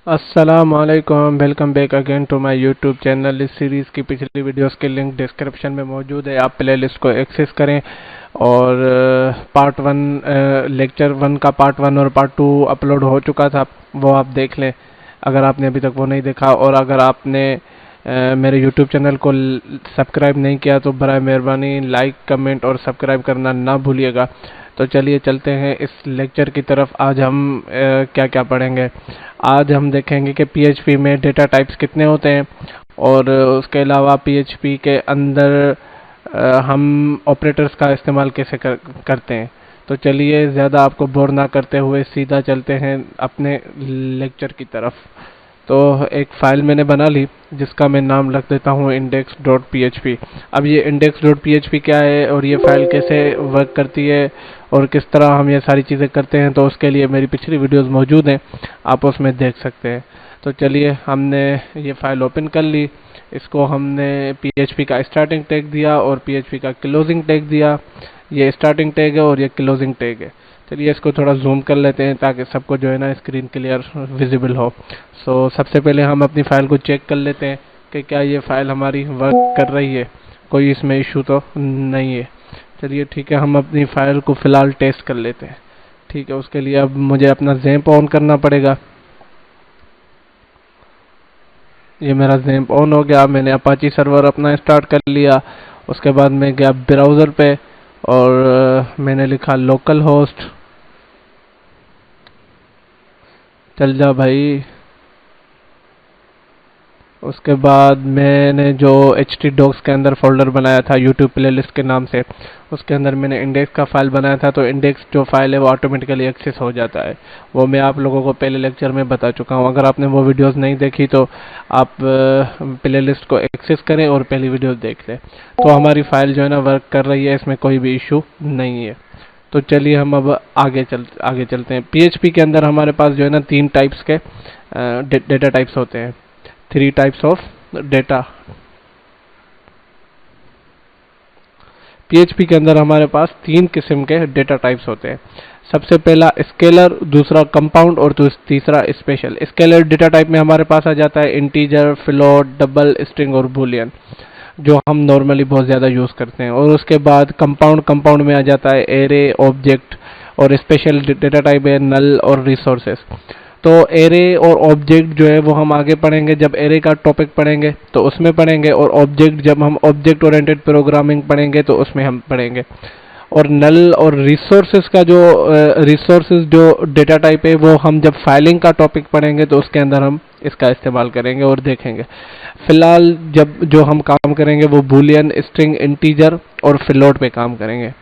अस्सलामुअलैकुम, welcome back again to my YouTube channel. इस series की पिछली वीडियोस के लिंक डिस्क्रिप्शन में मौजूद है, आप प्लेलिस्ट को एक्सेस करें और पार्ट वन लेक्चर वन का पार्ट वन और पार्ट टू अपलोड हो चुका था, वो आप देख लें अगर आपने अभी तक वो नहीं देखा। और अगर आपने मेरे यूट्यूब चैनल को सब्सक्राइब नहीं किया तो बराए मेहरबानी लाइक, कमेंट और सब्सक्राइब करना ना भूलिएगा। तो चलिए चलते हैं इस लेक्चर की तरफ। आज हम क्या क्या पढ़ेंगे। आज हम देखेंगे कि पीएचपी में डेटा टाइप्स कितने होते हैं और उसके अलावा पीएचपी के अंदर हम ऑपरेटर्स का इस्तेमाल कैसे करते हैं। तो चलिए ज़्यादा आपको बोर ना करते हुए सीधा चलते हैं अपने लेक्चर की तरफ। तो एक फ़ाइल मैंने बना ली जिसका मैं नाम रख देता हूँ index.php। अब ये index.php क्या है और ये फ़ाइल कैसे वर्क करती है और किस तरह हम ये सारी चीज़ें करते हैं, तो उसके लिए मेरी पिछली वीडियोस मौजूद हैं, आप उसमें देख सकते हैं। तो चलिए हमने ये फ़ाइल ओपन कर ली। इसको हमने PHP का स्टार्टिंग टैग दिया और PHP का क्लोजिंग टैग दिया। ये स्टार्टिंग टैग है और ये क्लोजिंग टैग है। चलिए इसको थोड़ा जूम कर लेते हैं ताकि सबको जो है ना स्क्रीन क्लियर विजिबल हो। सबसे पहले हम अपनी फ़ाइल को चेक कर लेते हैं कि क्या ये फ़ाइल हमारी वर्क कर रही है, कोई इसमें इशू तो नहीं है। चलिए ठीक है, हम अपनी फ़ाइल को फ़िलहाल टेस्ट कर लेते हैं। ठीक है, उसके लिए अब मुझे अपना ज़ैम्प ऑन करना पड़ेगा। ये मेरा ज़ैम्प ऑन हो गया। मैंने अपाची सर्वर अपना स्टार्ट कर लिया। उसके बाद मैं गया ब्राउज़र पे और मैंने लिखा लोकल होस्ट। चल जा भाई। उसके बाद मैंने जो htdocs के अंदर फोल्डर बनाया था यूट्यूब प्लेलिस्ट के नाम से, उसके अंदर मैंने इंडेक्स का फाइल बनाया था। तो इंडेक्स जो फाइल है वो ऑटोमेटिकली एक्सेस हो जाता है। वो मैं आप लोगों को पहले लेक्चर में बता चुका हूँ। अगर आपने वो वीडियोस नहीं देखी तो आप प्लेलिस्ट को एक्सेस करें और पहली वीडियो देख लें। तो हमारी फाइल जो है ना वर्क कर रही है, इसमें कोई भी इशू नहीं है। तो चलिए हम अब आगे चलते हैं। पीएचपी के अंदर हमारे पास जो है ना तीन टाइप्स के डेटा टाइप्स होते हैं। Three types of data. PHP के अंदर हमारे पास तीन किस्म के डेटा टाइप्स होते हैं। सबसे पहला स्केलर, दूसरा कंपाउंड और तीसरा स्पेशल। स्केलर डेटा टाइप में हमारे पास आ जाता है इंटीजर, फ्लोट, डबल, स्ट्रिंग और बूलियन, जो हम नॉर्मली बहुत ज़्यादा यूज़ करते हैं। और उसके बाद कंपाउंड में आ जाता है एरे, ऑब्जेक्ट और स्पेशल डेटा टाइप है नल और रिसोर्सेस। तो एरे और ऑब्जेक्ट जो है वो हम आगे पढ़ेंगे, जब एरे का टॉपिक पढ़ेंगे तो उसमें पढ़ेंगे, और ऑब्जेक्ट जब हम ऑब्जेक्ट ओरिएंटेड प्रोग्रामिंग पढ़ेंगे तो उसमें हम पढ़ेंगे। और नल और रिसोर्सेज का जो रिसोर्सेज जो डेटा टाइप है वो हम जब फाइलिंग का टॉपिक पढ़ेंगे तो उसके अंदर हम इसका इस्तेमाल करेंगे और देखेंगे। फिलहाल जब जो हम काम करेंगे वो बूलियन, स्ट्रिंग, इंटीजर और फ्लोट पे काम करेंगे।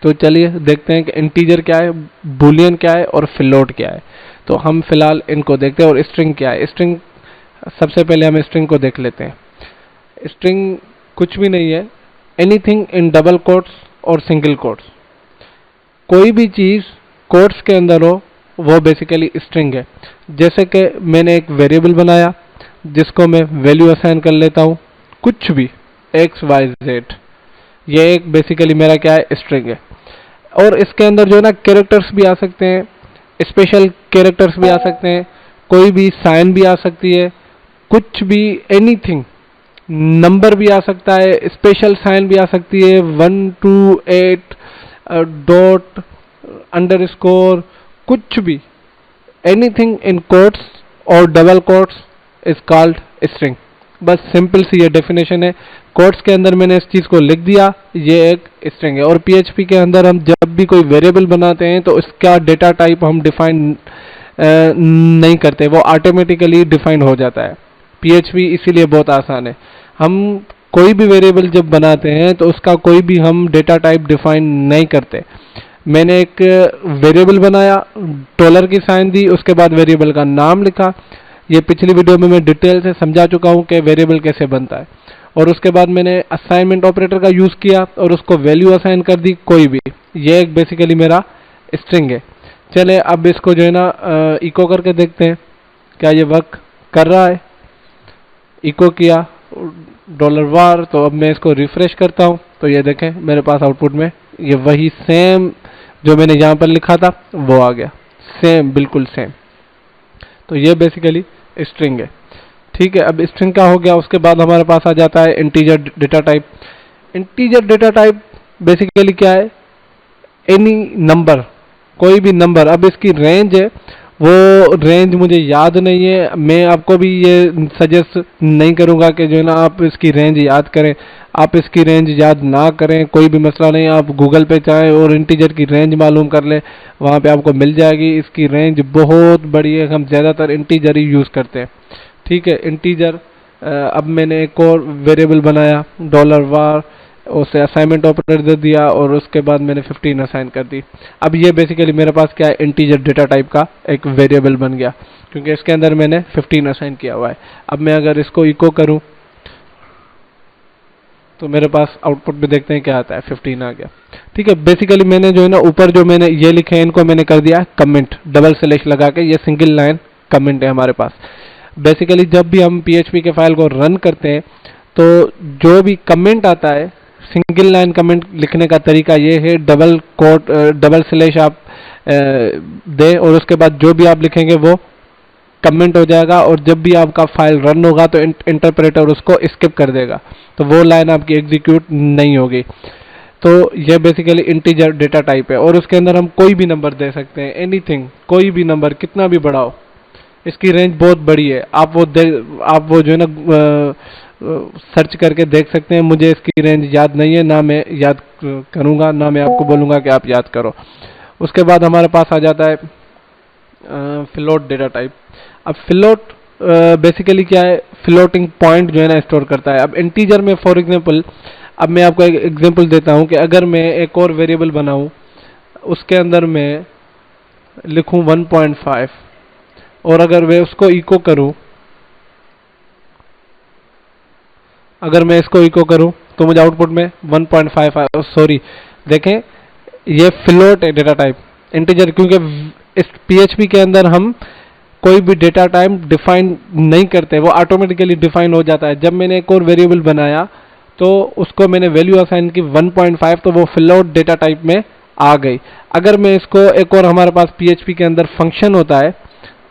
तो चलिए देखते हैं कि इंटीजर क्या है, बूलियन क्या है और फ्लोट क्या है। तो हम फिलहाल इनको देखते हैं। और स्ट्रिंग क्या है। स्ट्रिंग, सबसे पहले हम स्ट्रिंग को देख लेते हैं। स्ट्रिंग कुछ भी नहीं है, एनीथिंग इन डबल कोट्स और सिंगल कोट्स। कोई भी चीज़ कोट्स के अंदर हो वो बेसिकली स्ट्रिंग है। जैसे कि मैंने एक वेरिएबल बनाया जिसको मैं वैल्यू असाइन कर लेता हूँ, कुछ भी एक्स वाई जेड, ये एक बेसिकली मेरा क्या है, स्ट्रिंग है। और इसके अंदर जो है ना कैरेक्टर्स भी आ सकते हैं, स्पेशल कैरेक्टर्स भी आ सकते हैं, कोई भी साइन भी आ सकती है, कुछ भी, एनीथिंग, नंबर भी आ सकता है, स्पेशल साइन भी आ सकती है, 1 2 8 डॉट, अंडरस्कोर, कुछ भी, एनीथिंग इन कोट्स और double quotes is called string. बस सिंपल सी ये डेफिनेशन है। कोट्स के अंदर मैंने इस चीज़ को लिख दिया, ये एक स्ट्रिंग है। और पीएचपी के अंदर हम जब भी कोई वेरिएबल बनाते हैं तो इसका डेटा टाइप हम डिफाइन नहीं करते, वो ऑटोमेटिकली डिफाइन हो जाता है। पीएचपी इसीलिए बहुत आसान है। हम कोई भी वेरिएबल जब बनाते हैं तो उसका कोई भी हम डेटा टाइप डिफाइन नहीं करते। मैंने एक वेरिएबल बनाया, डॉलर की साइन दी, उसके बाद वेरिएबल का नाम लिखा। ये पिछली वीडियो में मैं डिटेल से समझा चुका हूँ कि वेरिएबल कैसे बनता है। और उसके बाद मैंने असाइनमेंट ऑपरेटर का यूज़ किया और उसको वैल्यू असाइन कर दी कोई भी। ये एक बेसिकली मेरा स्ट्रिंग है। चले अब इसको जो है ना इको करके देखते हैं क्या ये वर्क कर रहा है। इको किया $var, तो अब मैं इसको रिफ्रेश करता हूँ तो ये देखें मेरे पास आउटपुट में ये वही सेम जो मैंने यहाँ पर लिखा था वो आ गया, सेम, बिल्कुल सेम। तो ये बेसिकली स्ट्रिंग है। ठीक है, अब स्ट्रिंग का हो गया। उसके बाद हमारे पास आ जाता है integer data type. Integer data type basically क्या है, एनी नंबर, कोई भी नंबर। अब इसकी रेंज है, वो रेंज मुझे याद नहीं है, मैं आपको भी ये सजेस्ट नहीं करूंगा कि जो है ना आप इसकी रेंज याद करें। आप इसकी रेंज याद ना करें, कोई भी मसला नहीं, आप गूगल पे जाएं और इंटीजर की रेंज मालूम कर लें, वहाँ पे आपको मिल जाएगी। इसकी रेंज बहुत बड़ी है, हम ज़्यादातर इंटीजर ही यूज़ करते हैं। ठीक है, इंटीजर। अब मैंने एक और वेरिएबल बनाया $var, उसे असाइनमेंट ऑपरेटर दे दिया और उसके बाद मैंने 15 असाइन कर दी। अब ये बेसिकली मेरे पास क्या है, इंटीजर डेटा टाइप का एक वेरिएबल बन गया, क्योंकि इसके अंदर मैंने 15 असाइन किया हुआ है। अब मैं अगर इसको इको करूं तो मेरे पास आउटपुट में देखते हैं क्या आता है, 15 आ गया। ठीक है, बेसिकली मैंने जो है ना ऊपर जो मैंने ये लिखे हैं इनको मैंने कर दिया कमेंट, डबल स्लैश लगा के। ये सिंगल लाइन कमेंट है हमारे पास। बेसिकली जब भी हम PHP के फाइल को रन करते हैं तो जो भी कमेंट आता है, सिंगल लाइन कमेंट लिखने का तरीका ये है, डबल कोट डबल स्लैश आप दे और उसके बाद जो भी आप लिखेंगे वो कमेंट हो जाएगा, और जब भी आपका फाइल रन होगा तो इंटरप्रेटर उसको स्किप कर देगा, तो वो लाइन आपकी एग्जीक्यूट नहीं होगी। तो ये बेसिकली इंटीजर डेटा टाइप है, और उसके अंदर हम कोई भी नंबर दे सकते हैं, एनीथिंग, कोई भी नंबर, कितना भी बड़ा हो। इसकी रेंज बहुत बड़ी है, आप वो जो है ना सर्च करके देख सकते हैं। मुझे इसकी रेंज याद नहीं है, ना मैं याद करूंगा, ना मैं आपको बोलूंगा कि आप याद करो। उसके बाद हमारे पास आ जाता है फ्लोट डेटा टाइप। अब फ्लोट बेसिकली क्या है, फ्लोटिंग पॉइंट जो है ना स्टोर करता है। अब इंटीजर में फॉर एग्जांपल, अब मैं आपको एक एग्जांपल देता हूं कि अगर मैं एक और वेरिएबल बनाऊं, उसके अंदर मैं लिखूं 1.5 और अगर मैं उसको इको करूं, अगर मैं इसको इको करूं तो मुझे आउटपुट में 1.5, सॉरी देखें ये फ्लोट है डेटा टाइप, इंटीजर, क्योंकि इस PHP के अंदर हम कोई भी डेटा टाइप डिफाइन नहीं करते, वो ऑटोमेटिकली डिफाइन हो जाता है। जब मैंने एक और वेरिएबल बनाया तो उसको मैंने वैल्यू असाइन की 1.5, तो वो फ्लोट डेटा टाइप में आ गई। अगर मैं इसको एक और, हमारे पास PHP के अंदर फंक्शन होता है,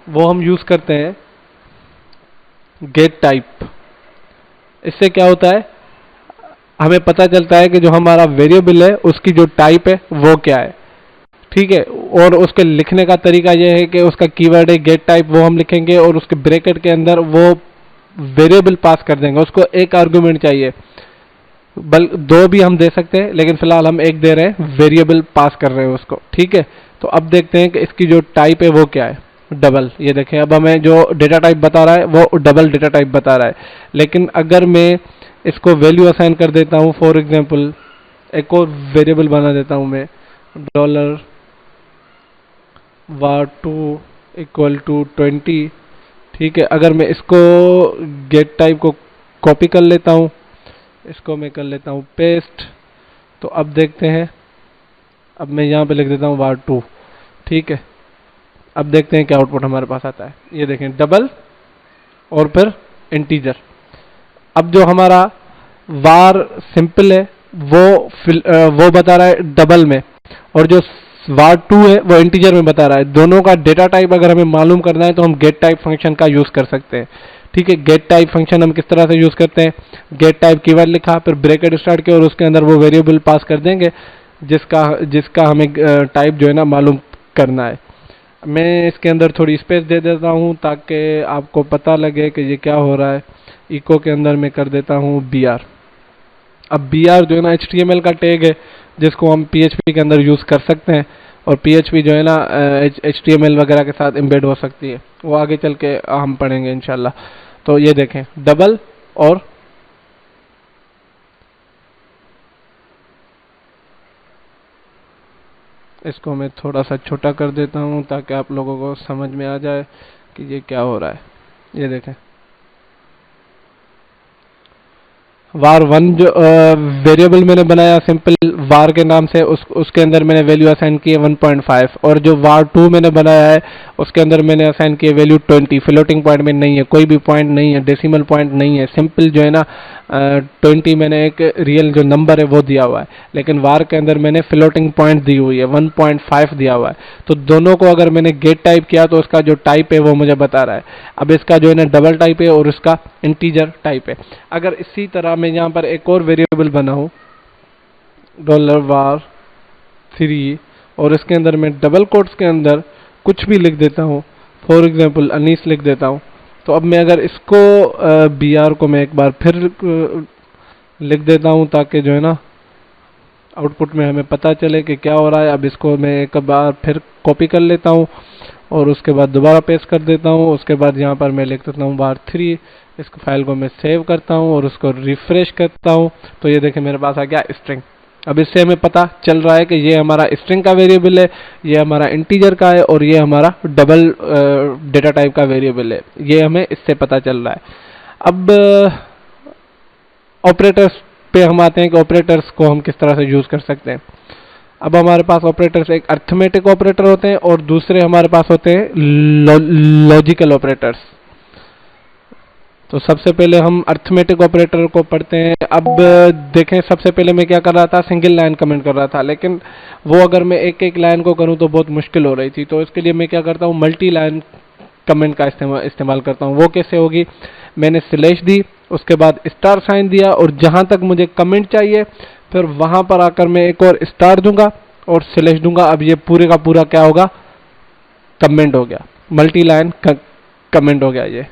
वो हम यूज करते हैं गेट टाइप। इससे क्या होता है, हमें पता चलता है कि जो हमारा वेरिएबल है उसकी जो टाइप है वो क्या है। ठीक है, और उसके लिखने का तरीका यह है कि उसका कीवर्ड है गेट टाइप, वो हम लिखेंगे और उसके ब्रैकेट के अंदर वो वेरिएबल पास कर देंगे। उसको एक आर्गुमेंट चाहिए, दो भी हम दे सकते हैं, लेकिन फिलहाल हम एक दे रहे हैं, वेरिएबल पास कर रहे हैं उसको। ठीक है, तो अब देखते हैं कि इसकी जो टाइप है वो क्या है, डबल। ये देखें, अब हमें जो डेटा टाइप बता रहा है वो डबल डेटा टाइप बता रहा है। लेकिन अगर मैं इसको वैल्यू असाइन कर देता हूं, फॉर एग्जांपल एक और वेरिएबल बना देता हूं मैं, $var2 = 20। ठीक है, अगर मैं इसको गेट टाइप को कॉपी कर लेता हूं, इसको मैं कर लेता हूं पेस्ट, तो अब देखते हैं, अब मैं यहां पे लिख देता हूं var2। ठीक है, अब देखते हैं क्या आउटपुट हमारे पास आता है। ये देखें, डबल और फिर इंटीजर। अब जो हमारा var सिंपल है वो बता रहा है डबल में, और जो var2 है वो इंटीजर में बता रहा है। दोनों का डेटा टाइप अगर हमें मालूम करना है तो हम गेट टाइप फंक्शन का यूज कर सकते हैं। ठीक है, गेट टाइप फंक्शन हम किस तरह से यूज करते हैं, गेट टाइप कीवर्ड लिखा, फिर ब्रैकेट स्टार्ट किया और उसके अंदर वो वेरिएबल पास कर देंगे जिसका हमें टाइप जो है ना मालूम करना है। मैं इसके अंदर थोड़ी स्पेस दे देता हूं ताकि आपको पता लगे कि ये क्या हो रहा है। इको के अंदर मैं कर देता हूं br। अब br जो है ना HTML का टैग है जिसको हम PHP के अंदर यूज कर सकते हैं, और PHP जो है ना HTML वगैरह के साथ एम्बेड हो सकती है, वो आगे चल के हम पढ़ेंगे इंशाल्लाह। तो ये देखें, डबल, और इसको मैं थोड़ा सा छोटा कर देता हूं ताकि आप लोगों को समझ में आ जाए कि ये क्या हो रहा है। ये देखें, var1 जो वेरिएबल मैंने बनाया सिंपल var के नाम से, उसके अंदर मैंने वैल्यू असाइन की है 1.5, और जो var2 मैंने बनाया है उसके अंदर मैंने असाइन की है वैल्यू 20। फ्लोटिंग पॉइंट में नहीं है, कोई भी पॉइंट नहीं है, डेसिमल पॉइंट नहीं है, सिंपल जो है ना 20 मैंने एक रियल जो नंबर है वो दिया हुआ है, लेकिन var के अंदर मैंने फ्लोटिंग पॉइंट दी हुई है, 1.5 दिया हुआ है। तो दोनों को अगर मैंने गेट टाइप किया तो उसका जो टाइप है वो मुझे बता रहा है। अब इसका जो है ना डबल टाइप है और उसका इंटीजर टाइप है। अगर इसी तरह मैं यहाँ पर एक और वेरिएबल बनाऊँ $var3 और इसके अंदर मैं डबल कोट्स के अंदर कुछ भी लिख देता हूँ, फॉर एग्जाम्पल अनीस लिख देता हूँ, तो अब मैं अगर इसको br को मैं एक बार फिर लिख देता हूँ ताकि जो है ना आउटपुट में हमें पता चले कि क्या हो रहा है। अब इसको मैं एक बार फिर कॉपी कर लेता हूँ और उसके बाद दोबारा पेस्ट कर देता हूँ। उसके बाद यहाँ पर मैं लिख देता हूँ var3, इस फाइल को मैं सेव करता हूँ और उसको रिफ्रेश करता हूँ, तो ये देखें मेरे पास आ गया स्ट्रिंग। अब इससे हमें पता चल रहा है कि ये हमारा स्ट्रिंग का वेरिएबल है, ये हमारा इंटीजर का है और ये हमारा डबल डेटा टाइप का वेरिएबल है। ये हमें इससे पता चल रहा है। अब ऑपरेटर्स पे हम आते हैं कि ऑपरेटर्स को हम किस तरह से यूज़ कर सकते हैं। अब हमारे पास ऑपरेटर्स एक अर्थमेटिक ऑपरेटर होते हैं और दूसरे हमारे पास होते हैं लॉजिकल ऑपरेटर्स। तो सबसे पहले हम अर्थमेटिक ऑपरेटर को पढ़ते हैं। अब देखें, सबसे पहले मैं क्या कर रहा था, सिंगल लाइन कमेंट कर रहा था, लेकिन वो अगर मैं एक एक लाइन को करूं तो बहुत मुश्किल हो रही थी। तो इसके लिए मैं क्या करता हूं, मल्टी लाइन कमेंट का इस्तेमाल करता हूं। वो कैसे होगी, मैंने स्लैश दी, उसके बाद स्टार साइन दिया और जहां तक मुझे कमेंट चाहिए फिर वहां पर आकर मैं एक और स्टार दूंगा और स्लैश दूंगा। अब ये पूरे का पूरा क्या होगा, कमेंट हो गया, मल्टी लाइन कमेंट हो गया ये।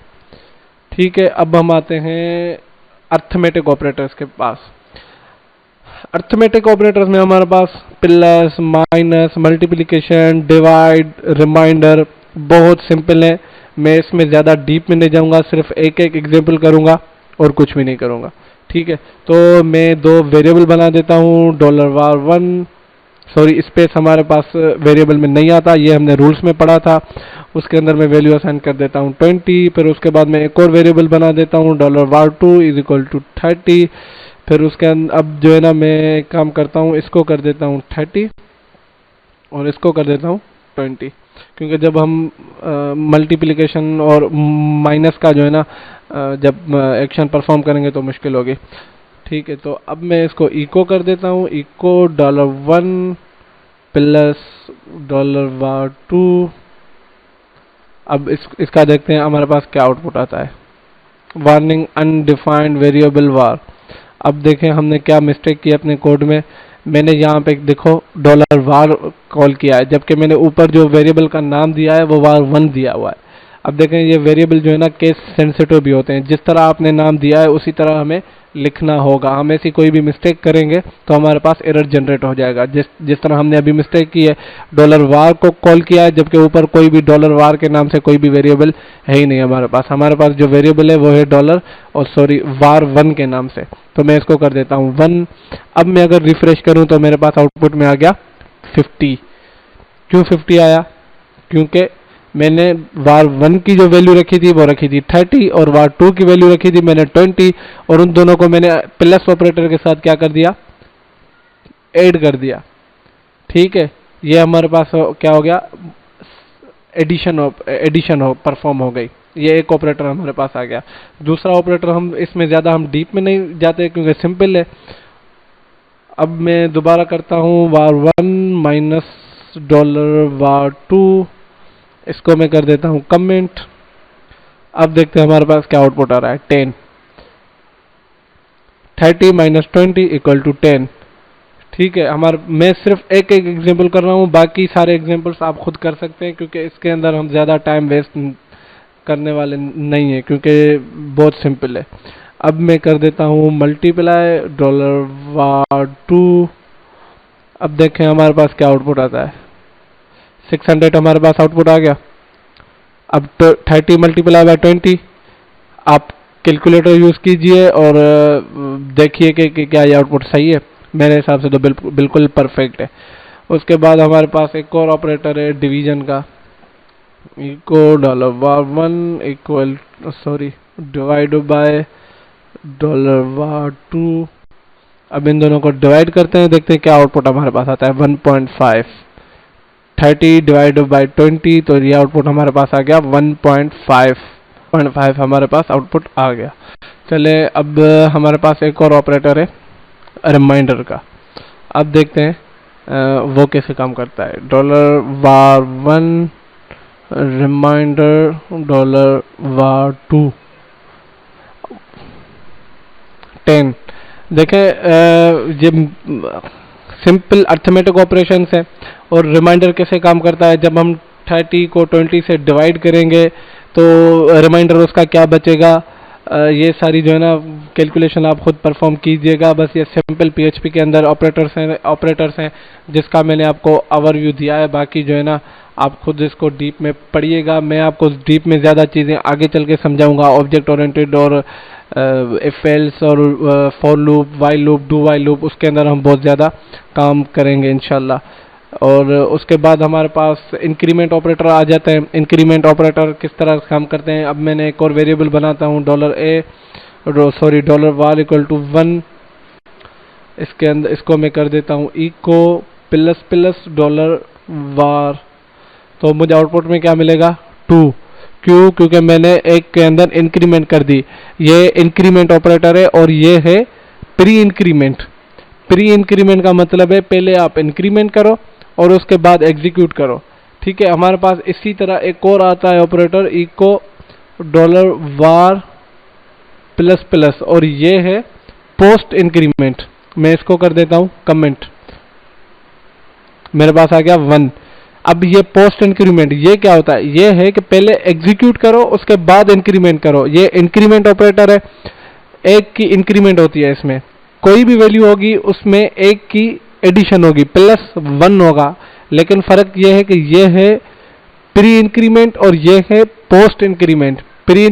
ठीक है, अब हम आते हैं अर्थमेटिक ऑपरेटर्स के पास। अर्थमेटिक ऑपरेटर्स में हमारे पास plus, minus, multiplication, divide, remainder बहुत सिंपल है। मैं इसमें ज़्यादा डीप में नहीं जाऊंगा, सिर्फ एक एक एग्जांपल करूंगा और कुछ भी नहीं करूंगा। ठीक है, तो मैं दो वेरिएबल बना देता हूँ, $var1, सॉरी स्पेस हमारे पास वेरिएबल में नहीं आता, ये हमने रूल्स में पढ़ा था। उसके अंदर मैं वैल्यू असाइन कर देता हूँ 20, फिर उसके बाद मैं एक और वेरिएबल बना देता हूँ $var2 = 30। फिर उसके अंदर अब जो है ना मैं एक काम करता हूँ, इसको कर देता हूँ 30 और इसको कर देता हूँ 20, क्योंकि जब हम मल्टीप्लिकेशन और माइनस का जो है ना जब एक्शन परफॉर्म करेंगे तो मुश्किल होगी। ठीक है, तो अब मैं इसको इको कर देता हूँ, इको $1 प्लस $var2। अब इसका देखते हैं हमारे पास क्या आउटपुट आता है। Warning undefined variable var। अब देखें हमने क्या मिस्टेक की अपने कोड में। मैंने यहाँ पे देखो $var कॉल किया है, जबकि मैंने ऊपर जो वेरिएबल का नाम दिया है वो var1 दिया हुआ है। अब देखें ये वेरिएबल जो है ना केस सेंसिटिव भी होते हैं, जिस तरह आपने नाम दिया है उसी तरह हमें लिखना होगा। हम ऐसी कोई भी मिस्टेक करेंगे तो हमारे पास एरर जनरेट हो जाएगा। जिस तरह हमने अभी मिस्टेक की है, $var को कॉल किया है जबकि ऊपर कोई भी $var के नाम से कोई भी वेरिएबल है ही नहीं हमारे पास। हमारे पास जो वेरिएबल है वो है var1 के नाम से। तो मैं इसको कर देता हूँ 1। अब मैं अगर रिफ्रेश करूँ तो मेरे पास आउटपुट में आ गया 50। क्यों 50 आया, क्योंकि मैंने var1 की जो वैल्यू रखी थी वो रखी थी 30 और var2 की वैल्यू रखी थी मैंने 20, और उन दोनों को मैंने प्लस ऑपरेटर के साथ क्या कर दिया, ऐड कर दिया। ठीक है, ये हमारे पास क्या हो गया, एडिशन हो परफॉर्म हो गई। ये एक ऑपरेटर हमारे पास आ गया। दूसरा ऑपरेटर हम इसमें ज़्यादा हम डीप में नहीं जाते क्योंकि सिंपल है। अब मैं दोबारा करता हूँ var1 माइनस $var2, इसको मैं कर देता हूँ कमेंट। अब देखते हैं हमारे पास क्या आउटपुट आ रहा है, 10। 30 माइनस 20 = 10। ठीक है, मैं सिर्फ एक एक एग्जांपल कर रहा हूँ, बाकी सारे एग्जांपल्स आप खुद कर सकते हैं क्योंकि इसके अंदर हम ज़्यादा टाइम वेस्ट करने वाले नहीं है क्योंकि बहुत सिंपल है। अब मैं कर देता हूँ मल्टीप्लाई $var2। अब देखें हमारे पास क्या आउटपुट आता है, 600 हमारे पास आउटपुट आ गया। अब 30 मल्टीप्लाई बाय 20, आप कैलकुलेटर यूज़ कीजिए और देखिए कि क्या ये आउटपुट सही है। मेरे हिसाब से तो बिल्कुल परफेक्ट है। उसके बाद हमारे पास एक और ऑपरेटर है डिवीजन का, eco $var1 divide by $var2। अब इन दोनों को डिवाइड करते हैं, देखते हैं क्या आउटपुट हमारे पास आता है, 1.5। 30 डिवाइड बाय 20, तो ये आउटपुट हमारे पास आ गया 1.5। 0.5 हमारे पास आउटपुट आ गया। चले अब हमारे पास एक और ऑपरेटर है रिमाइंडर का। अब देखते हैं वो कैसे काम करता है। $var1 reminder $var2 10। देखें ये सिंपल अर्थमेटिक ऑपरेशंस है। और रिमाइंडर कैसे काम करता है, जब हम 30 को 20 से डिवाइड करेंगे तो रिमाइंडर उसका क्या बचेगा, ये सारी जो है ना कैलकुलेशन आप खुद परफॉर्म कीजिएगा। बस ये सिंपल PHP के अंदर ऑपरेटर्स हैं जिसका मैंने आपको ओवरव्यू दिया है। बाकी जो है ना आप खुद इसको डीप में पढ़िएगा। मैं आपको डीप में ज़्यादा चीज़ें आगे चल के समझाऊंगा, ऑब्जेक्ट ओरिएंटेड और इफ एल्स और for loop, while loop, do while loop, उसके अंदर हम बहुत ज़्यादा काम करेंगे इंशाल्लाह। और उसके बाद हमारे पास इंक्रीमेंट ऑपरेटर आ जाते हैं। इंक्रीमेंट ऑपरेटर किस तरह काम करते हैं, अब मैंने एक और वेरिएबल बनाता हूँ $var=1। इसके अंदर इसको मैं कर देता हूँ इको ++ $var। तो मुझे आउटपुट में क्या मिलेगा 2। क्यों? क्योंकि मैंने एक के अंदर इंक्रीमेंट कर दी। ये इंक्रीमेंट ऑपरेटर है और ये है प्री इंक्रीमेंट। प्री इंक्रीमेंट का मतलब है पहले आप इंक्रीमेंट करो और उसके बाद एग्जीक्यूट करो। ठीक है, हमारे पास इसी तरह एक और आता है ऑपरेटर इको $var++ और ये है पोस्ट इंक्रीमेंट। मैं इसको कर देता हूं कमेंट, मेरे पास आ गया 1। अब ये पोस्ट इंक्रीमेंट ये क्या होता है, ये है कि पहले एग्जीक्यूट करो उसके बाद इंक्रीमेंट करो। ये इंक्रीमेंट ऑपरेटर है, एक की इंक्रीमेंट होती है, इसमें कोई भी वैल्यू होगी उसमें एक की एडिशन होगी, +1 होगा। लेकिन फर्क ये है कि ये है प्री इंक्रीमेंट और ये है पोस्ट इंक्रीमेंट। प्री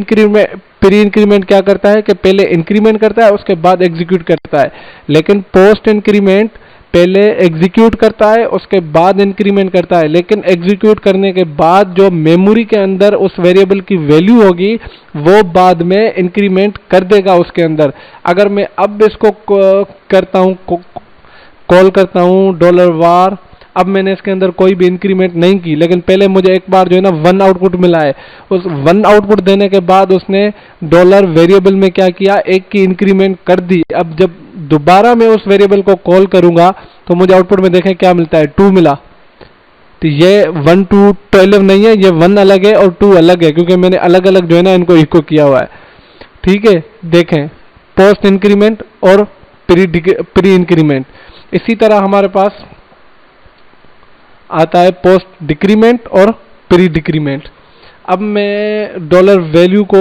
इंक्रीमेंट क्या करता है कि पहले इंक्रीमेंट करता है उसके बाद एग्जीक्यूट करता है, लेकिन पोस्ट इंक्रीमेंट पहले एग्जीक्यूट करता है उसके बाद इंक्रीमेंट करता है। लेकिन एग्जीक्यूट करने के बाद जो मेमोरी के अंदर उस वेरिएबल की वैल्यू होगी वो बाद में इंक्रीमेंट कर देगा उसके अंदर। अगर मैं अब इसको करता हूँ, कॉल करता हूँ $var, अब मैंने इसके अंदर कोई भी इंक्रीमेंट नहीं की, लेकिन पहले मुझे एक बार जो है ना 1 आउटपुट मिला है। उस 1 आउटपुट देने के बाद उसने डॉलर वेरिएबल में क्या किया, एक की इंक्रीमेंट कर दी। अब जब दोबारा मैं उस वेरिएबल को कॉल करूंगा तो मुझे आउटपुट में देखें क्या मिलता है, 2 मिला। तो ये 1 2 12 नहीं है, ये 1 अलग है और 2 अलग है, क्योंकि मैंने अलग अलग जो है ना इनको इको किया हुआ है। ठीक है, देखें पोस्ट इंक्रीमेंट और प्री इंक्रीमेंट। इसी तरह हमारे पास आता है पोस्ट डिक्रीमेंट और प्री डिक्रीमेंट। अब मैं डॉलर वैल्यू को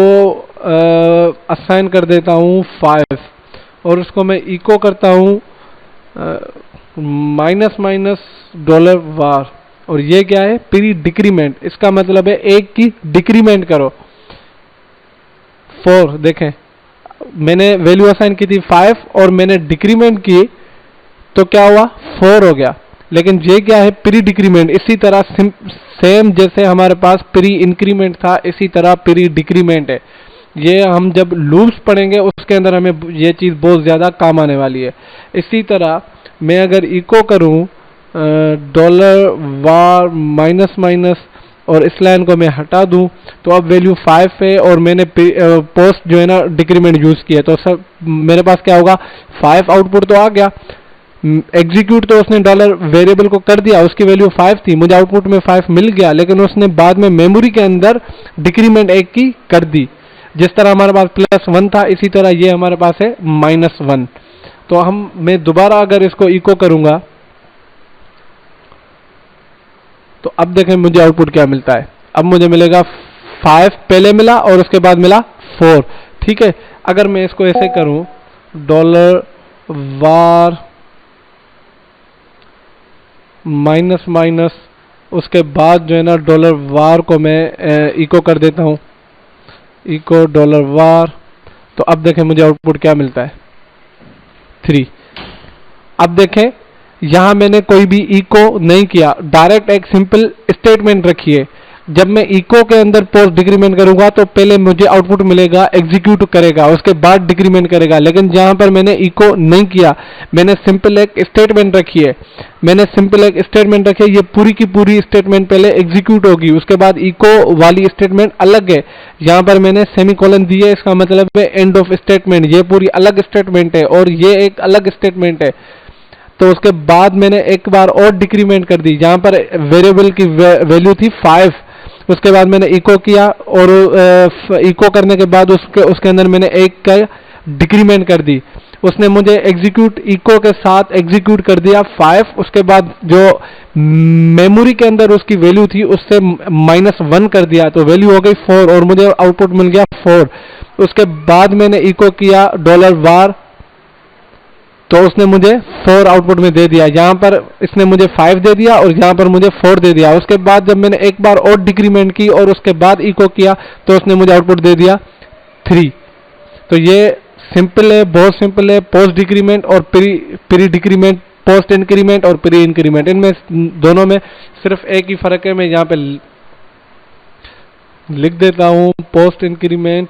असाइन कर देता हूँ 5 और उसको मैं इको करता हूँ $var और ये क्या है, प्री डिक्रीमेंट। इसका मतलब है एक की डिक्रीमेंट करो 4। देखें मैंने वैल्यू असाइन की थी 5 और मैंने डिक्रीमेंट की तो क्या हुआ, 4 हो गया। लेकिन ये क्या है, प्री डिक्रीमेंट। इसी तरह सेम जैसे हमारे पास प्री इंक्रीमेंट था इसी तरह प्री डिक्रीमेंट है। ये हम जब लूप्स पढ़ेंगे उसके अंदर हमें ये चीज़ बहुत ज़्यादा काम आने वाली है। इसी तरह मैं अगर इको करूं $var और इस लाइन को मैं हटा दूं तो अब वैल्यू 5 है और मैंने पोस्ट जो है ना डिक्रीमेंट यूज़ किया, तो सब मेरे पास क्या होगा, 5 आउटपुट तो आ गया। एग्जीक्यूट तो उसने डॉलर वेरिएबल को कर दिया, उसकी वैल्यू 5 थी, मुझे आउटपुट में 5 मिल गया, लेकिन उसने बाद में मेमोरी के अंदर डिक्रीमेंट एक की कर दी। जिस तरह हमारे पास +1 था इसी तरह ये हमारे पास है -1। तो मैं दोबारा अगर इसको इको करूंगा तो अब देखें मुझे आउटपुट क्या मिलता है। अब मुझे मिलेगा 5 पहले मिला और उसके बाद मिला 4। ठीक है, अगर मैं इसको ऐसे करूं $var माइनस उसके बाद जो है ना $var को मैं इको कर देता हूं, इको $var। तो अब देखें मुझे आउटपुट क्या मिलता है, 3। अब देखें यहां मैंने कोई भी इको नहीं किया, डायरेक्ट एक सिंपल स्टेटमेंट रखी है। जब मैं इको के अंदर पोस्ट डिक्रीमेंट करूंगा तो पहले मुझे आउटपुट मिलेगा, एग्जीक्यूट करेगा, उसके बाद डिक्रीमेंट करेगा। लेकिन जहां पर मैंने इको नहीं किया, मैंने सिंपल एक स्टेटमेंट रखी है, ये पूरी की पूरी स्टेटमेंट पहले एग्जीक्यूट होगी, उसके बाद इको वाली स्टेटमेंट अलग है। यहाँ पर मैंने सेमीकोलन दी है, इसका मतलब है एंड ऑफ स्टेटमेंट, ये पूरी अलग स्टेटमेंट है और ये एक अलग स्टेटमेंट है। तो उसके बाद मैंने एक बार और डिक्रीमेंट कर दी, जहां पर वेरिएबल की वैल्यू थी 5, उसके बाद मैंने इको किया और इको करने के बाद उसके अंदर मैंने एक का डिक्रीमेंट कर दी, उसने मुझे एग्जीक्यूट इको के साथ एग्जीक्यूट कर दिया 5, उसके बाद जो मेमोरी के अंदर उसकी वैल्यू थी उससे -1 कर दिया, तो वैल्यू हो गई 4 और मुझे आउटपुट मिल गया 4। उसके बाद मैंने इको किया $var, तो उसने मुझे 4 आउटपुट में दे दिया, यहाँ पर इसने मुझे 5 दे दिया और यहाँ पर मुझे 4 दे दिया। उसके बाद जब मैंने एक बार और डिक्रीमेंट की और उसके बाद इको किया तो उसने मुझे आउटपुट दे दिया 3। तो ये सिंपल है, बहुत सिंपल है, पोस्ट डिक्रीमेंट और प्री डिक्रीमेंट, पोस्ट इंक्रीमेंट और प्री इंक्रीमेंट, इनमें दोनों में सिर्फ एक ही फर्क है। मैं यहाँ पे लिख देता हूँ, post increment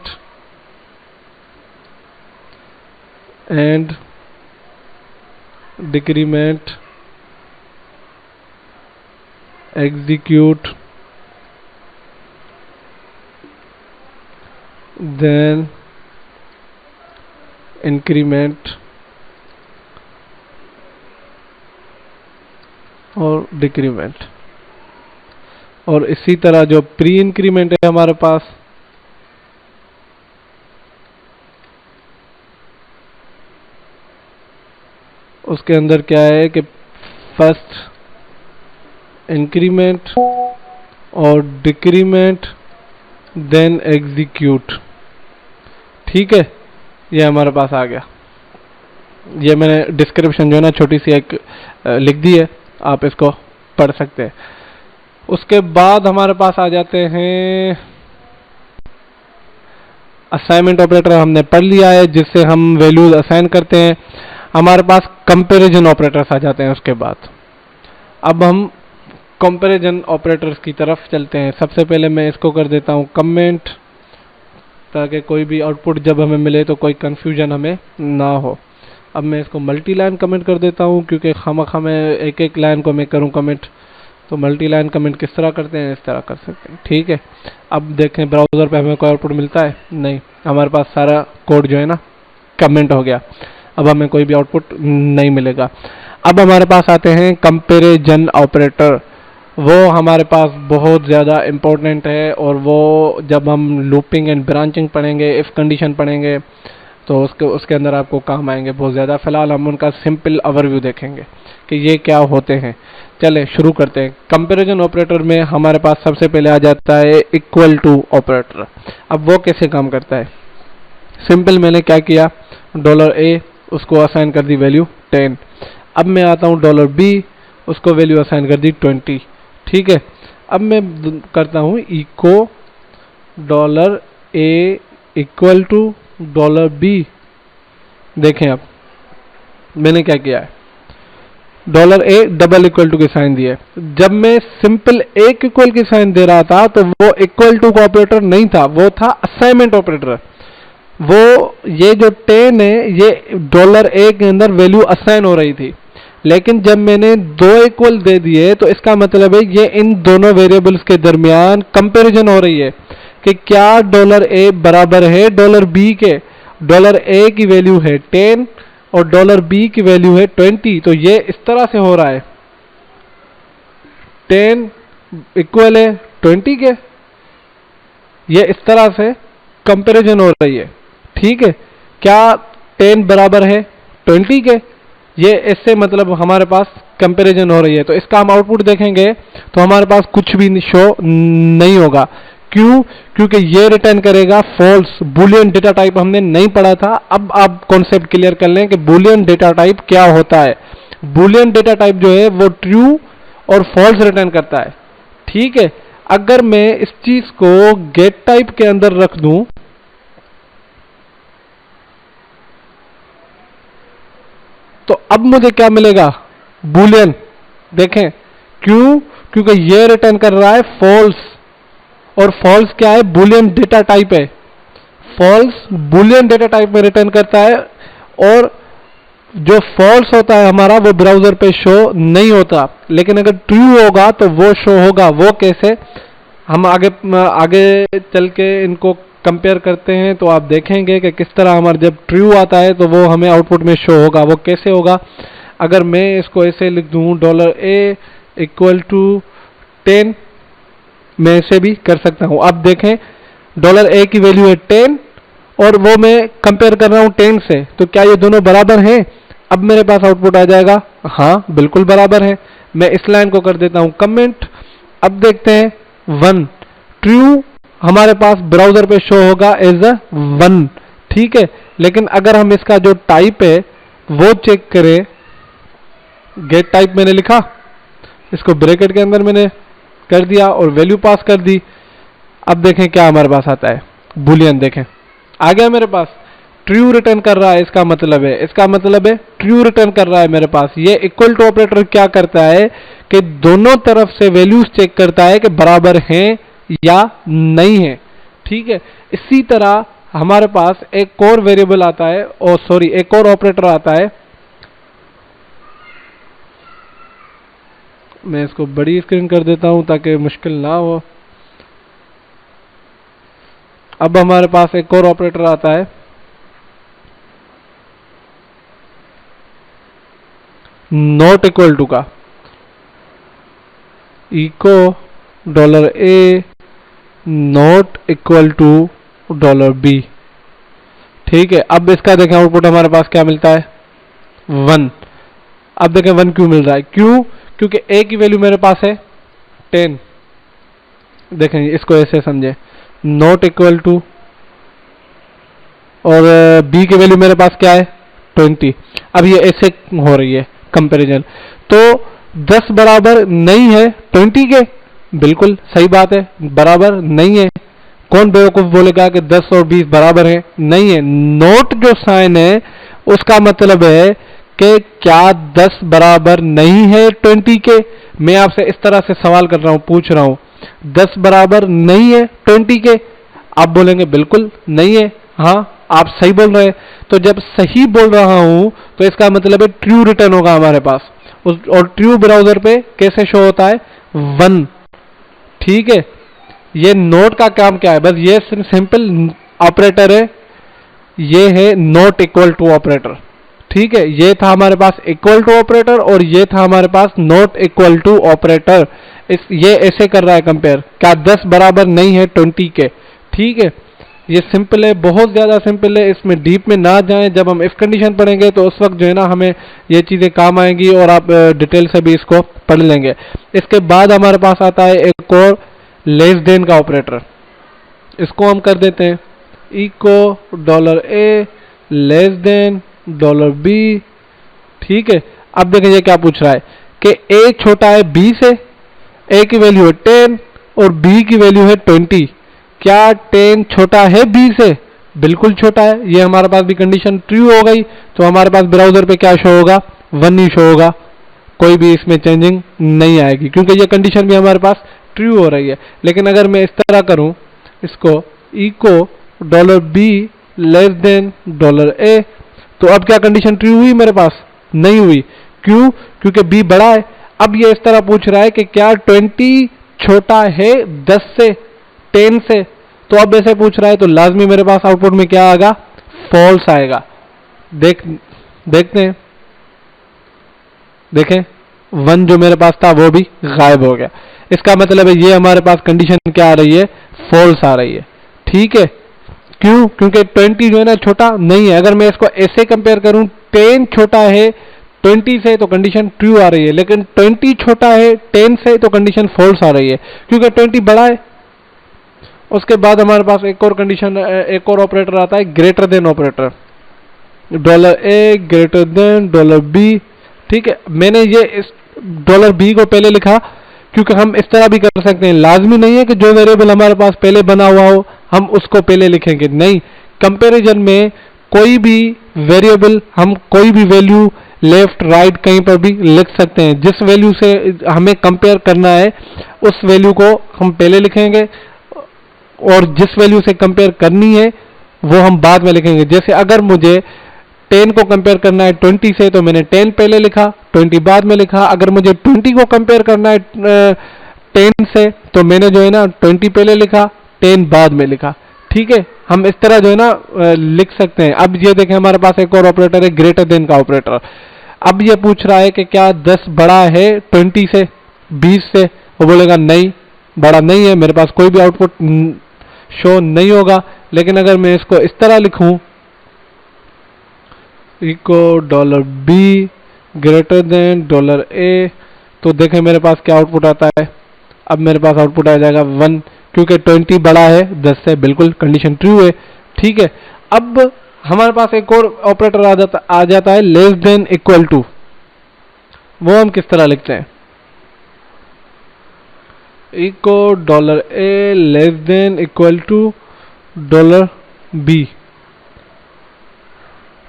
and decrement execute then increment और डिक्रीमेंट। और इसी तरह जो प्री इंक्रीमेंट है हमारे पास, उसके अंदर क्या है कि फर्स्ट इंक्रीमेंट और डिक्रीमेंट देन एग्जीक्यूट। ठीक है, ये हमारे पास आ गया। ये मैंने डिस्क्रिप्शन जो है ना छोटी सी एक लिख दी है, आप इसको पढ़ सकते हैं। उसके बाद हमारे पास आ जाते हैं असाइनमेंट ऑपरेटर, हमने पढ़ लिया है जिससे हम वैल्यूज असाइन करते हैं। हमारे पास कंपैरिजन ऑपरेटर्स आ जाते हैं उसके बाद। अब हम कंपैरिजन ऑपरेटर्स की तरफ चलते हैं। सबसे पहले मैं इसको कर देता हूं कमेंट, ताकि कोई भी आउटपुट जब हमें मिले तो कोई कंफ्यूजन हमें ना हो। अब मैं इसको मल्टी लाइन कमेंट कर देता हूं, क्योंकि खामखा मैं एक एक लाइन को मैं करूं कमेंट, तो मल्टी लाइन कमेंट किस तरह करते हैं, इस तरह कर सकते हैं। ठीक है, अब देखें ब्राउज़र पे हमें कोई आउटपुट मिलता है, नहीं, हमारे पास सारा कोड जो है ना कमेंट हो गया, अब हमें कोई भी आउटपुट नहीं मिलेगा। अब हमारे पास आते हैं कंपैरिजन ऑपरेटर, वो हमारे पास बहुत ज़्यादा इम्पोर्टेंट है, और वो जब हम लूपिंग एंड ब्रांचिंग पढ़ेंगे, इफ़ कंडीशन पढ़ेंगे, तो उसके अंदर आपको काम आएंगे बहुत ज़्यादा। फिलहाल हम उनका सिंपल ओवरव्यू देखेंगे कि ये क्या होते हैं। चले शुरू करते हैं। कंपैरिजन ऑपरेटर में हमारे पास सबसे पहले आ जाता है इक्वल टू ऑपरेटर। अब वो कैसे काम करता है, सिंपल मैंने क्या किया, $a उसको असाइन कर दी वैल्यू 10। अब मैं आता हूँ $b, उसको वैल्यू असाइन कर दी 20। ठीक है, अब मैं करता हूँ echo $a equal to $b। देखें अब मैंने क्या किया है, $a डबल इक्वल टू के साइन दिए। जब मैं सिंपल एक इक्वल के साइन दे रहा था तो वो इक्वल टू का ऑपरेटर नहीं था, वो था असाइनमेंट ऑपरेटर। वो ये जो 10 है ये $a के अंदर वैल्यू असाइन हो रही थी, लेकिन जब मैंने 2 इक्वल दे दिए तो इसका मतलब है ये इन दोनों वेरिएबल्स के दरमियान कंपैरिजन हो रही है कि क्या $a बराबर है $b के। $a की वैल्यू है 10 और $b की वैल्यू है 20, तो ये इस तरह से हो रहा है, 10 इक्वल है 20 के, ये इस तरह से कंपैरिजन हो रही है। ठीक है, क्या 10 बराबर है 20 के, ये इससे मतलब हमारे पास कंपैरिजन हो रही है। तो इसका हम आउटपुट देखेंगे तो हमारे पास कुछ भी शो नहीं होगा। क्यों? क्योंकि ये रिटर्न करेगा फॉल्स। बूलियन डेटा टाइप हमने नहीं पढ़ा था, अब आप कॉन्सेप्ट क्लियर कर लें कि बूलियन डेटा टाइप क्या होता है। बूलियन डेटा टाइप जो है वो ट्रू और फॉल्स रिटर्न करता है। ठीक है, अगर मैं इस चीज को गेट टाइप के अंदर रख दूं तो अब मुझे क्या मिलेगा, बूलियन। देखें क्यों, क्योंकि ये रिटर्न कर रहा है फॉल्स। और फॉल्स क्या है, बुलियन डेटा टाइप है। फॉल्स बुलियन डेटा टाइप में रिटर्न करता है, और जो फॉल्स होता है हमारा वो ब्राउजर पे शो नहीं होता, लेकिन अगर ट्रू होगा तो वो शो होगा। वो कैसे, हम आगे आगे चल के इनको कंपेयर करते हैं तो आप देखेंगे कि किस तरह हमारा जब ट्रू आता है तो वो हमें आउटपुट में शो होगा। वो कैसे होगा, अगर मैं इसको ऐसे लिख दूं $a = 10, मैं ऐसे भी कर सकता हूं। अब देखें $a की वैल्यू है 10 और वो मैं कंपेयर कर रहा हूं 10 से, तो क्या ये दोनों बराबर हैं? अब मेरे पास आउटपुट आ जाएगा, हाँ बिल्कुल बराबर है। मैं इस लाइन को कर देता हूं कमेंट। अब देखते हैं 1 ट्रू हमारे पास ब्राउजर पे शो होगा एज 1, ठीक है। लेकिन अगर हम इसका जो टाइप है वो चेक करें, गेट टाइप मैंने लिखा, इसको ब्रैकेट के अंदर मैंने कर दिया और वैल्यू पास कर दी। अब देखें क्या हमारे पास आता है, बुलियन देखें आ गया मेरे पास, ट्रू रिटर्न कर रहा है। इसका मतलब है ट्रू रिटर्न कर रहा है मेरे पास। ये इक्वल टू ऑपरेटर क्या करता है कि दोनों तरफ से वैल्यूज चेक करता है कि बराबर हैं या नहीं है, ठीक है। इसी तरह हमारे पास एक और वेरिएबल आता है, एक और ऑपरेटर आता है। मैं इसको बड़ी स्क्रीन कर देता हूं ताकि मुश्किल ना हो। अब हमारे पास एक और ऑपरेटर आता है, नॉट इक्वल टू का, echo $a not equal to $b, ठीक है। अब इसका देखें आउटपुट हमारे पास क्या मिलता है, 1। अब देखें 1 क्यों मिल रहा है, क्योंकि a की वैल्यू मेरे पास है 10। देखें इसको ऐसे समझे, नॉट इक्वल टू, और b की वैल्यू मेरे पास क्या है 20। अब ये ऐसे हो रही है कंपैरिजन, तो 10 बराबर नहीं है 20 के, बिल्कुल सही बात है, बराबर नहीं है। कौन बेवकूफ बोलेगा कि 10 और 20 बराबर है, नहीं है। नोट जो साइन है उसका मतलब है कि क्या 10 बराबर नहीं है 20 के। मैं आपसे इस तरह से सवाल कर रहा हूं, पूछ रहा हूं 10 बराबर नहीं है 20 के, आप बोलेंगे बिल्कुल नहीं है, हाँ आप सही बोल रहे हैं। तो जब सही बोल रहा हूं तो इसका मतलब है ट्रू रिटर्न होगा हमारे पास, और ट्रू ब्राउजर पे कैसे शो होता है, 1, ठीक है। ये नोट का काम क्या है, बस ये सिंपल ऑपरेटर है, ये है नॉट इक्वल टू ऑपरेटर, ठीक है। ये था हमारे पास इक्वल टू ऑपरेटर और ये था हमारे पास नॉट इक्वल टू ऑपरेटर। ये ऐसे कर रहा है कंपेयर, क्या 10 बराबर नहीं है 20 के, ठीक है। ये सिंपल है, बहुत ज्यादा सिंपल है, इसमें डीप में ना जाएं। जब हम इफ कंडीशन पढ़ेंगे तो उस वक्त जो है ना हमें ये चीजें काम आएंगी और आप डिटेल से भी इसको पढ़ लेंगे। इसके बाद हमारे पास आता है एक और लेस देन का ऑपरेटर, इसको हम कर देते हैं echo $a less than $b, ठीक है। अब देखें ये क्या पूछ रहा है कि a छोटा है b से, a की वैल्यू है 10 और b की वैल्यू है 20। क्या 10 छोटा है b से, बिल्कुल छोटा है। ये हमारे पास भी कंडीशन ट्रू हो गई, तो हमारे पास ब्राउजर पे क्या शो होगा, 1 ही शो होगा, कोई भी इसमें चेंजिंग नहीं आएगी क्योंकि ये कंडीशन भी हमारे पास ट्रू हो रही है। लेकिन अगर मैं इस तरह करूं इसको echo $b less than $a, तो अब क्या कंडीशन ट्रू हुई, मेरे पास नहीं हुई। क्यों, क्योंकि b बड़ा है। अब ये इस तरह पूछ रहा है कि क्या 20 छोटा है 10 से, 10 से, तो अब ऐसे पूछ रहा है तो लाजमी मेरे पास आउटपुट में क्या आएगा, फॉल्स आएगा। देखते हैं, देखें 1 जो मेरे पास था वो भी गायब हो गया। इसका मतलब है ये हमारे पास कंडीशन क्या आ रही है, फॉल्स आ रही है, ठीक है। क्यों, क्योंकि 20 जो है ना छोटा नहीं है। अगर मैं इसको ऐसे कंपेयर करूं 10 छोटा है 20 से तो कंडीशन ट्रू आ रही है, लेकिन 20 छोटा है 10 से तो कंडीशन फॉल्स आ रही है क्योंकि 20 बड़ा है। उसके बाद हमारे पास एक और कंडीशन, एक और ऑपरेटर आता है greater than operator, $a greater then $b, ठीक है। मैंने ये इस $b को पहले लिखा क्योंकि हम इस तरह भी कर सकते हैं, लाजमी नहीं है कि जो वेरिएबल हमारे पास पहले बना हुआ हो हम उसको पहले लिखेंगे, नहीं। कंपैरिजन में कोई भी वेरिएबल हम कोई भी वैल्यू लेफ्ट राइट कहीं पर भी लिख सकते हैं। जिस वैल्यू से हमें कंपेयर करना है उस वैल्यू को हम पहले लिखेंगे और जिस वैल्यू से कंपेयर करनी है वो हम बाद में लिखेंगे। जैसे अगर मुझे 10 को कंपेयर करना है 20 से तो मैंने 10 पहले लिखा, 20 बाद में लिखा। अगर मुझे 20 को कंपेयर करना है 10 से तो मैंने जो है ना 20 पहले लिखा, 10 बाद में लिखा। ठीक है, हम इस तरह जो है ना लिख सकते हैं। अब ये देखें हमारे पास एक और ऑपरेटर है, ग्रेटर देन का ऑपरेटर। अब ये पूछ रहा है कि क्या 10 बड़ा है 20 से, 20 से? वो बोलेगा नहीं, बड़ा नहीं है, मेरे पास कोई भी आउटपुट शो नहीं होगा। लेकिन अगर मैं इसको इस तरह लिखूं, echo $B greater than $A, तो देखें मेरे पास क्या आउटपुट आता है। अब मेरे पास आउटपुट आ जाएगा 1, क्योंकि 20 बड़ा है 10 से, बिल्कुल कंडीशन ट्रू है। ठीक है, अब हमारे पास एक और ऑपरेटर आ जाता है लेस देन इक्वल टू। वो हम किस तरह लिखते हैं? Echo $A less than equal to $B।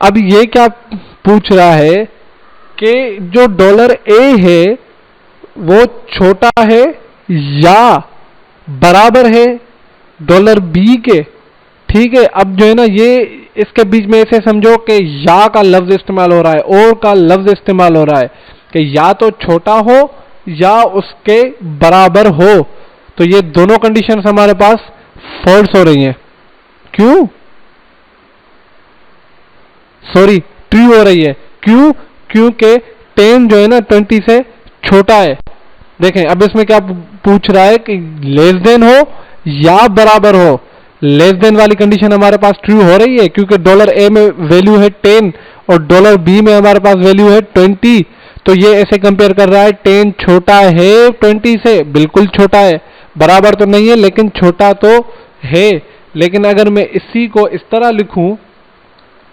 अब ये क्या पूछ रहा है कि जो $A है वो छोटा है या बराबर है $B के। ठीक है, अब जो है ना ये इसके बीच में ऐसे समझो कि या का लफ्ज इस्तेमाल हो रहा है, और का लफ्ज इस्तेमाल हो रहा है कि या तो छोटा हो या उसके बराबर हो। तो ये दोनों कंडीशंस हमारे पास फॉल्स हो रही हैं। क्यों? सॉरी, ट्रू हो रही है। क्यों? क्योंकि 10 जो है ना 20 से छोटा है। देखें अब इसमें क्या पूछ रहा है कि लेस देन हो या बराबर हो। लेस देन वाली कंडीशन हमारे पास ट्रू हो रही है क्योंकि $A में वैल्यू है 10 और $B में हमारे पास वैल्यू है 20। तो ये ऐसे कंपेयर कर रहा है 10 छोटा है 20 से, बिल्कुल छोटा है, बराबर तो नहीं है लेकिन छोटा तो है। लेकिन अगर मैं इसी को इस तरह लिखूं,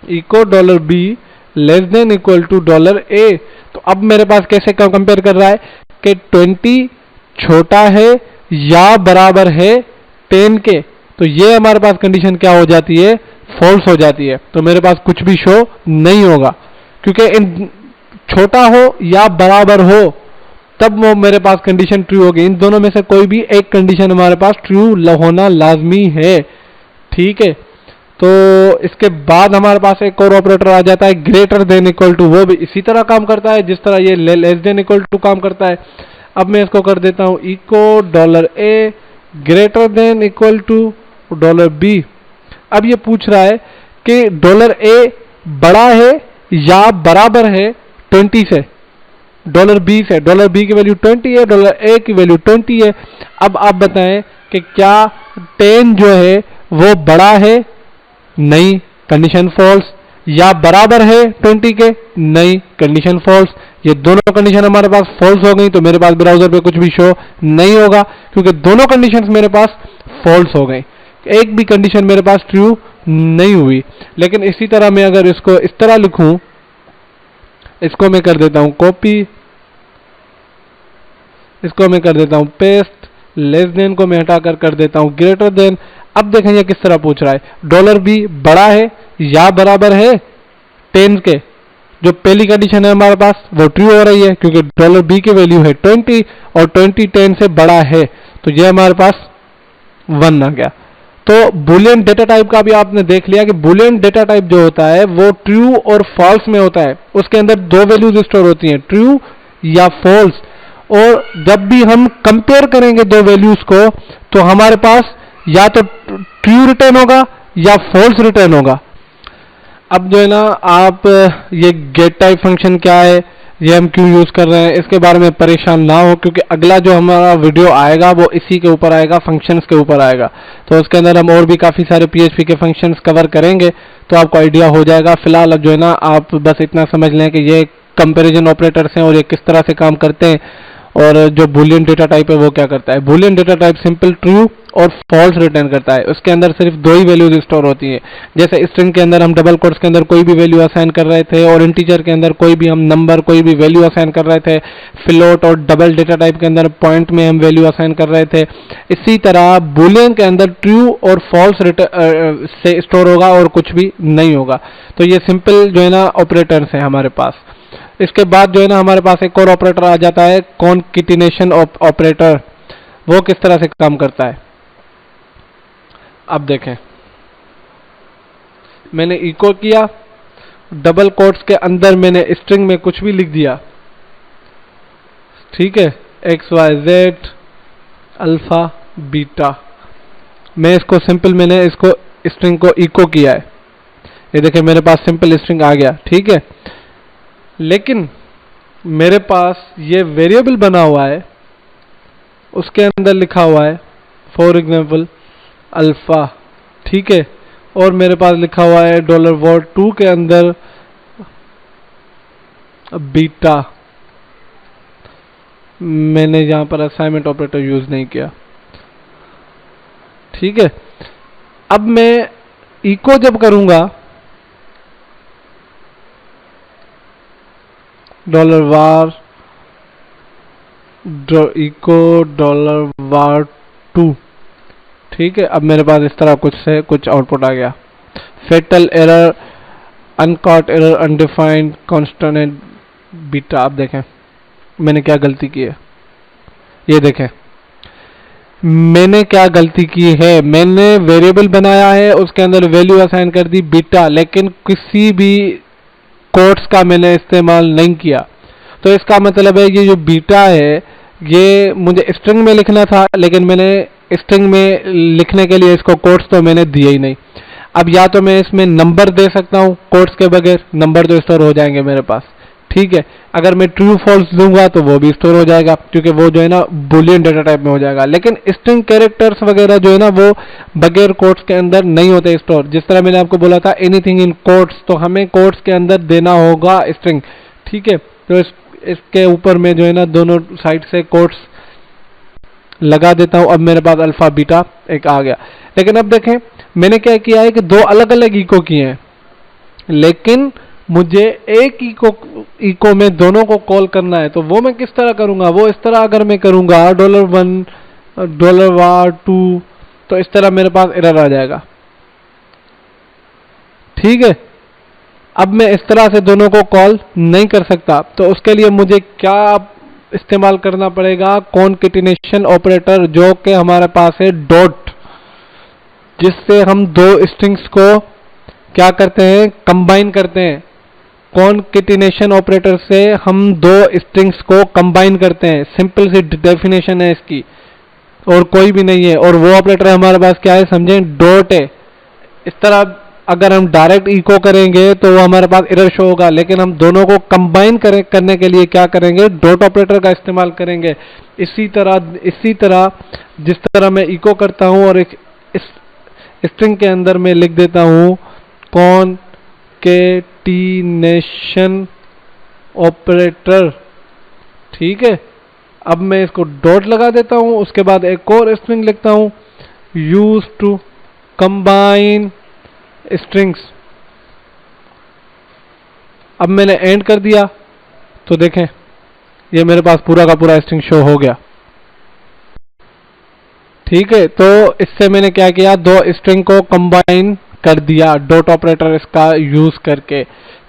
echo $B less than equal to $A, तो अब मेरे पास कैसे कंपेयर कर रहा है कि 20 छोटा है या बराबर है 10 के। तो ये हमारे पास कंडीशन क्या हो जाती है? फॉल्स हो जाती है। तो मेरे पास कुछ भी शो नहीं होगा, क्योंकि इन छोटा हो या बराबर हो तब वो मेरे पास कंडीशन ट्रू होगी। इन दोनों में से कोई भी एक कंडीशन हमारे पास ट्रू होना लाजमी है। ठीक है, तो इसके बाद हमारे पास एक और ऑपरेटर आ जाता है ग्रेटर देन इक्वल टू। वो भी इसी तरह काम करता है जिस तरह ये लेस देन इक्वल टू काम करता है। अब मैं इसको कर देता हूं echo $A greater than equal to $B। अब ये पूछ रहा है कि $A बड़ा है या बराबर है 20 से, $B से। $B की वैल्यू 20 है, $A की वैल्यू 20 है। अब आप बताएं कि क्या 10 जो है वो बड़ा है? नहीं, कंडीशन फॉल्स। या बराबर है 20 के? नहीं, कंडीशन फॉल्स। ये दोनों कंडीशन हमारे पास फॉल्स हो गई, तो मेरे पास ब्राउजर पे कुछ भी शो नहीं होगा क्योंकि दोनों कंडीशंस मेरे पास फॉल्स हो गई। एक भी कंडीशन मेरे पास ट्रू नहीं हुई। लेकिन इसी तरह मैं अगर इसको इस तरह लिखूं, इसको मैं कर देता हूं कॉपी, इसको मैं कर देता हूं पेस्ट, लेस देन को मैं हटाकर कर देता हूं ग्रेटर देन। अब देखें ये किस तरह पूछ रहा है, $B बड़ा है या बराबर है 10 के। जो पहली कंडीशन है हमारे पास वो ट्रू हो रही है क्योंकि $B की वैल्यू है 20 और 20 10 से बड़ा है, तो ये हमारे पास 1 आ गया। तो बुलियन डेटा टाइप का भी आपने देख लिया कि बुलियन डेटा टाइप जो होता है वो ट्रू और फॉल्स में होता है। उसके अंदर दो वैल्यूज स्टोर होती हैं, ट्रू या फॉल्स। और जब भी हम कंपेयर करेंगे दो वैल्यूज को तो हमारे पास या तो ट्रू रिटर्न होगा या फॉल्स रिटर्न होगा। अब जो है ना आप ये गेट टाइप फंक्शन क्या है, ये हम क्यों यूज कर रहे हैं, इसके बारे में परेशान ना हो क्योंकि अगला जो हमारा वीडियो आएगा वो इसी के ऊपर आएगा, फंक्शंस के ऊपर आएगा। तो उसके अंदर हम और भी काफ़ी सारे PHP के फंक्शंस कवर करेंगे तो आपको आइडिया हो जाएगा। फिलहाल अब जो है ना आप बस इतना समझ लें कि ये कंपैरिजन ऑपरेटर्स हैं और ये किस तरह से काम करते हैं। और जो बुलियन डेटा टाइप है वो क्या करता है, Boolean data type simple true और फॉल्स रिटर्न करता है। उसके अंदर सिर्फ दो ही वैल्यूज स्टोर होती हैं। जैसे स्ट्रिंग के अंदर हम डबल कोट्स के अंदर कोई भी वैल्यू असाइन कर रहे थे और इंटीजर के अंदर कोई भी हम नंबर कोई भी वैल्यू असाइन कर रहे थे। फ्लोट और डबल डेटा टाइप के अंदर पॉइंट में हम वैल्यू असाइन कर रहे थे। इसी तरह बुलियन के अंदर ट्रू और फॉल्स से स्टोर होगा और कुछ भी नहीं होगा। तो ये सिंपल जो है ना ऑपरेटर्स हैं हमारे पास। इसके बाद जो है ना हमारे पास एक और ऑपरेटर आ जाता है कॉन्केटिनेशन ऑपरेटर। वो किस तरह से काम करता है, अब देखें, मैंने इको किया, डबल कोट्स के अंदर मैंने स्ट्रिंग में कुछ भी लिख दिया, ठीक है, XYZ अल्फा बीटा। मैं इसको सिंपल, मैंने इसको स्ट्रिंग को इको किया है, ये देखें मेरे पास सिंपल स्ट्रिंग आ गया, ठीक है। लेकिन मेरे पास ये वेरिएबल बना हुआ है, उसके अंदर लिखा हुआ है फॉर एग्जाम्पल अल्फा, ठीक है, और मेरे पास लिखा हुआ है $var2 के अंदर बीटा। मैंने यहां पर असाइनमेंट ऑपरेटर यूज नहीं किया, ठीक है। अब मैं इको जब करूंगा $var इको $var2, ठीक है। अब मेरे पास इस तरह कुछ से कुछ आउटपुट आ गया, fatal error, uncaught error, undefined constant beta. अब देखें मैंने क्या गलती की है, ये देखें मैंने क्या गलती की है। मैंने वेरिएबल बनाया है, उसके अंदर वैल्यू असाइन कर दी बीटा, लेकिन किसी भी कोट्स का मैंने इस्तेमाल नहीं किया। तो इसका मतलब है ये जो बीटा है ये मुझे स्ट्रिंग में लिखना था, लेकिन मैंने स्ट्रिंग में लिखने के लिए इसको कोट्स तो मैंने दिए ही नहीं। अब या तो मैं इसमें नंबर दे सकता हूँ कोट्स के बगैर, नंबर तो स्टोर हो जाएंगे मेरे पास, ठीक है। अगर मैं ट्रू फॉल्स दूंगा तो वो भी स्टोर हो जाएगा, क्योंकि वो जो है ना बुलियन डेटा टाइप में हो जाएगा। लेकिन स्ट्रिंग कैरेक्टर्स वगैरह जो है ना वो बगैर कोट्स के अंदर नहीं होते स्टोर। जिस तरह मैंने आपको बोला था एनीथिंग इन कोट्स, तो हमें कोट्स के अंदर देना होगा स्ट्रिंग, ठीक है। तो इसके ऊपर में जो है ना दोनों साइड से कोट्स लगा देता हूं। अब मेरे पास अल्फा बीटा एक आ गया। लेकिन अब देखें मैंने क्या किया है कि दो अलग अलग इको किए हैं, लेकिन मुझे एक इको में दोनों को कॉल करना है। तो वो मैं किस तरह करूंगा, वो इस तरह अगर मैं करूंगा $1 $var2, तो इस तरह मेरे पास एरर आ जाएगा, ठीक है। अब मैं इस तरह से दोनों को कॉल नहीं कर सकता, तो उसके लिए मुझे क्या इस्तेमाल करना पड़ेगा, कॉन्केटिनेशन ऑपरेटर, जो कि हमारे पास है डॉट, जिससे हम दो स्ट्रिंग्स को क्या करते हैं, कंबाइन करते हैं। कॉन्केटिनेशन ऑपरेटर से हम दो स्ट्रिंग्स को कंबाइन करते हैं, सिंपल सी डेफिनेशन है इसकी, और कोई भी नहीं है। और वो ऑपरेटर हमारे पास क्या है, समझें, डॉट है। इस तरह अगर हम डायरेक्ट इको करेंगे तो वो हमारे पास एरर शो होगा, लेकिन हम दोनों को कंबाइन करने के लिए क्या करेंगे, डॉट ऑपरेटर का इस्तेमाल करेंगे। इसी तरह जिस तरह मैं इको करता हूं और एक स्ट्रिंग के अंदर मैं लिख देता हूं कॉन्केटिनेशन ऑपरेटर, ठीक है। अब मैं इसको डॉट लगा देता हूं, उसके बाद एक और स्ट्रिंग लिखता हूं, यूज टू कंबाइन स्ट्रिंग्स। अब मैंने एंड कर दिया, तो देखें ये मेरे पास पूरा का पूरा स्ट्रिंग शो हो गया, ठीक है। तो इससे मैंने क्या किया, दो स्ट्रिंग को कंबाइन कर दिया डॉट ऑपरेटर इसका यूज करके।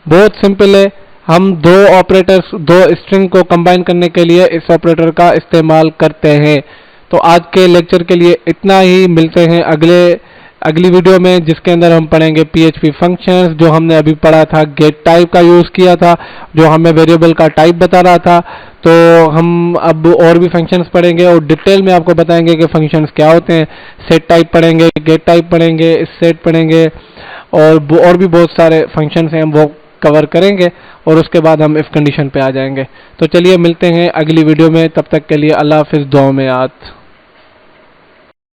बहुत सिंपल है, हम दो ऑपरेटर्स, दो स्ट्रिंग को कंबाइन करने के लिए इस ऑपरेटर का इस्तेमाल करते हैं। तो आज के लेक्चर के लिए इतना ही, मिलते हैं अगली वीडियो में, जिसके अंदर हम पढ़ेंगे PHP फंक्शंस, जो हमने अभी पढ़ा था गेट टाइप का यूज किया था, जो हमें वेरिएबल का टाइप बता रहा था। तो हम अब और भी फंक्शंस पढ़ेंगे और डिटेल में आपको बताएंगे कि फंक्शंस क्या होते हैं। सेट टाइप पढ़ेंगे, गेट टाइप पढ़ेंगे, सेट पढ़ेंगे, और भी बहुत सारे फंक्शंस हैं, हम वो कवर करेंगे, और उसके बाद हम इफ कंडीशन पे आ जाएंगे। तो चलिए मिलते हैं अगली वीडियो में, तब तक के लिए अल्लाह हाफिज़, दुआ में याद।